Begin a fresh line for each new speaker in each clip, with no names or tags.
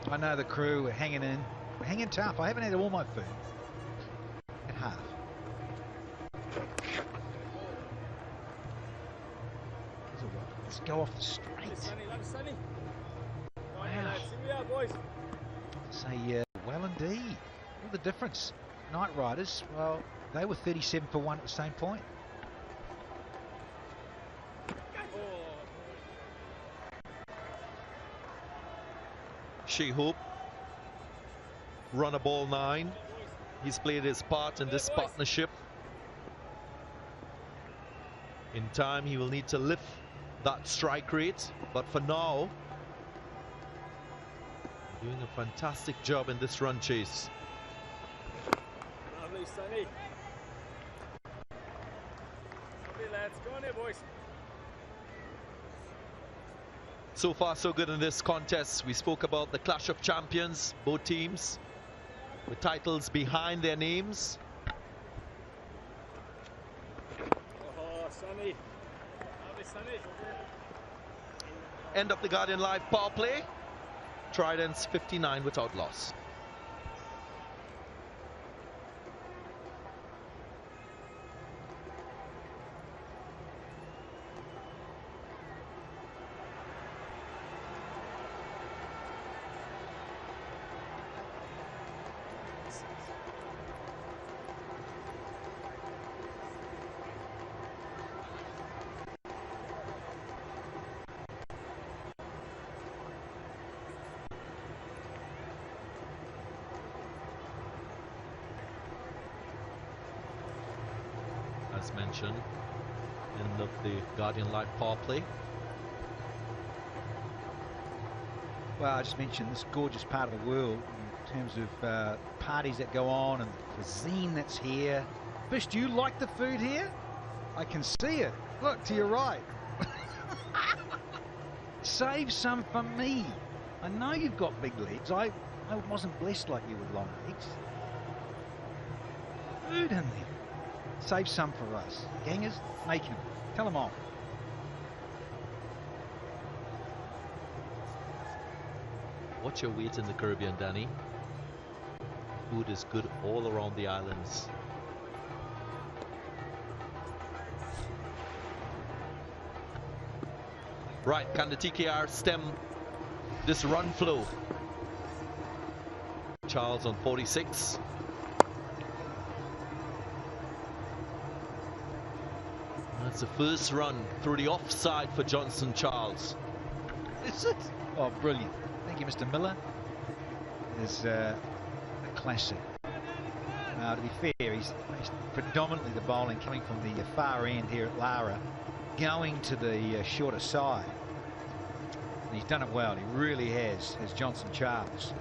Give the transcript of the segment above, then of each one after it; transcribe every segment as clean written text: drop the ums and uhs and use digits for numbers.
I know the crew are hanging in. We're hanging tough. I haven't had all my food at half. Let's go off the straight. Wow. Say, well, indeed. Look at the difference. Night Riders, well, they were 37 for 1 at the same point.
She-Hope, runner ball 9. He's played his part in this partnership. In time, he will need to lift that strike rate, but for now, doing a fantastic job in this run chase.
Lovely, Sonny. Lovely, lads. Go on there, boys.
So far, so good in this contest. We spoke about the clash of champions, both teams with titles behind their names.
Oh, Sonny. Lovely, Sonny.
End of the Guardian Live power play. Tridents 59 without loss. As mentioned, end of the Guardian Live power play.
Well, I just mentioned this gorgeous part of the world in terms of parties that go on and the cuisine that's here. Fish, do you like the food here? I can see it. Look to your right. Save some for me. I know you've got big legs. I wasn't blessed like you with long legs. Food in there. Save some for us. Gangers, make them. Tell them off.
Watch your weight in the Caribbean, Danny. Food is good all around the islands. Right, can the TKR stem this run flow? Charles on 46. That's the first run through the offside for Johnson Charles.
Is it? Oh, brilliant. Thank you, Mr. Miller. It's a classic. To be fair, he's predominantly the bowling coming from the far end here at Lara, going to the shorter side. And he's done it well. He really has Johnson Charles.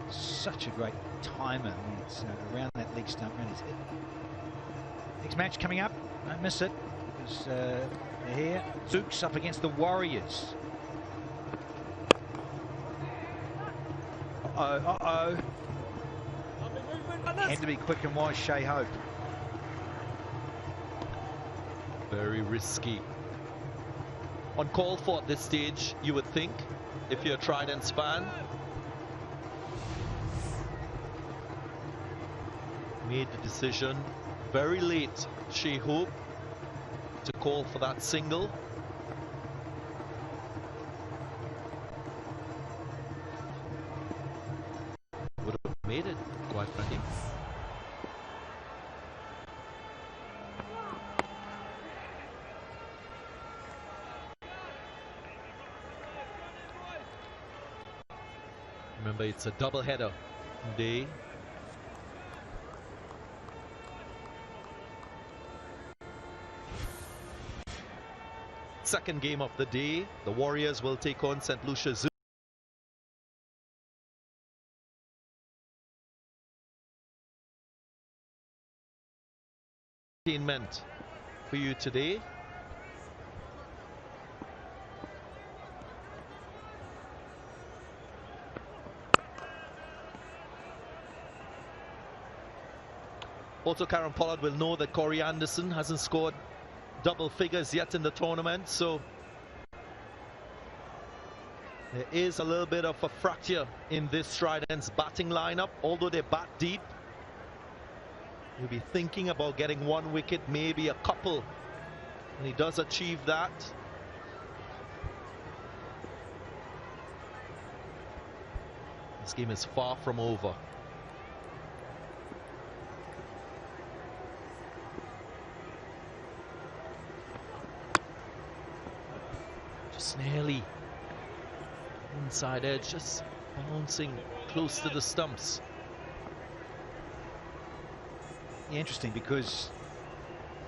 Such a great timer when it's around that leg stump and his hit. Next match coming up. Don't miss it, because they're here. Zooks up against the Warriors. Uh-oh. Had to be quick and wise, Shea Hope.
Very risky. Uncalled for at this stage, you would think, if you're a Tridents fan. Made the decision very late, Shea Hope, to call for that single. Would have made it, quite frankly. Remember, it's a double header day. Second game of the day, the Warriors will take on St. Lucia Zoo. Entertainment for you today. Also, Karen Pollard will know that Corey Anderson hasn't scored double figures yet in the tournament, so There is a little bit of a fracture in this Tridents batting lineup, although they bat deep. You'll be thinking about getting one wicket, maybe a couple, and he does achieve that. This game is far from over. Just nearly inside edge, just bouncing close to the stumps.
Yeah, interesting, because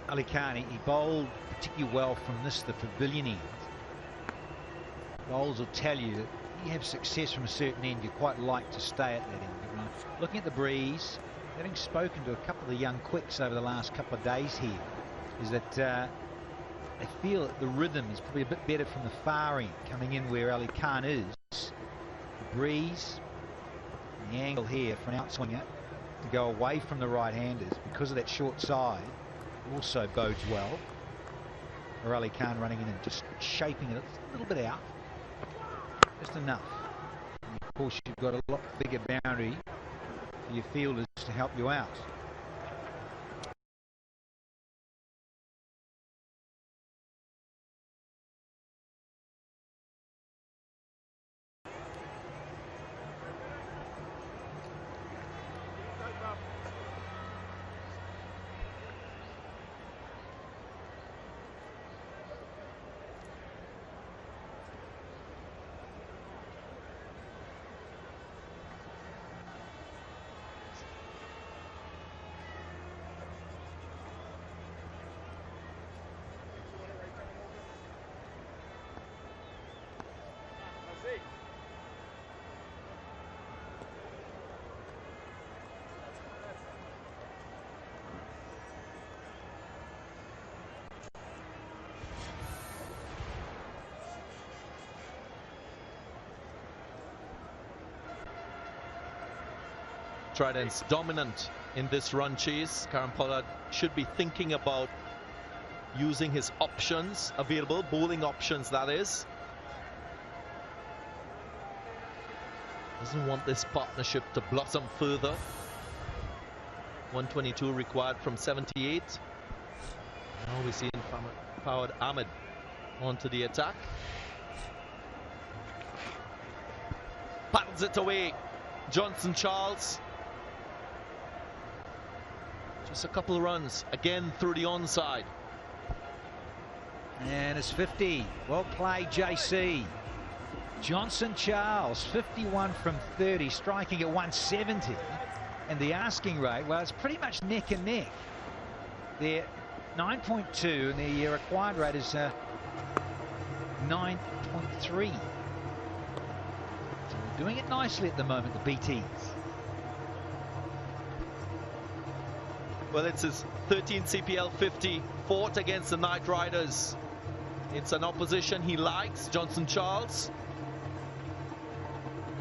Ali Khan, he bowled particularly well from the pavilion end. Bowlers will tell you that you have success from a certain end, you quite like to stay at that end. But looking at the breeze, having spoken to a couple of the young quicks over the last couple of days here, is that they feel that the rhythm is probably a bit better from the far end, coming in where Ali Khan is. The breeze, the angle here for an outswinger to go away from the right-handers because of that short side also bodes well for Ali Khan running in and just shaping it a little bit out, just enough. And of course, you've got a lot bigger boundary for your fielders to help you out.
Tridents dominant in this run chase. Karan Pollard should be thinking about using his options available, bowling options that is. Doesn't want this partnership to blossom further. 122 required from 78. Now we're seeing Fawad Ahmed onto the attack. Paddles it away. Johnson Charles. Just a couple of runs again through the onside.
And it's 50. Well played, JC. Johnson Charles, 51 from 30, striking at 170. And the asking rate, well, it's pretty much neck and neck. They're 9.2 and the required rate is 9.3. So they're doing it nicely at the moment, the BTs.
Well, it's his 13th CPL 50, fought against the Knight Riders. It's an opposition he likes, Johnson Charles.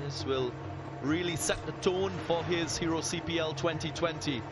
This will really set the tone for his Hero CPL 2020.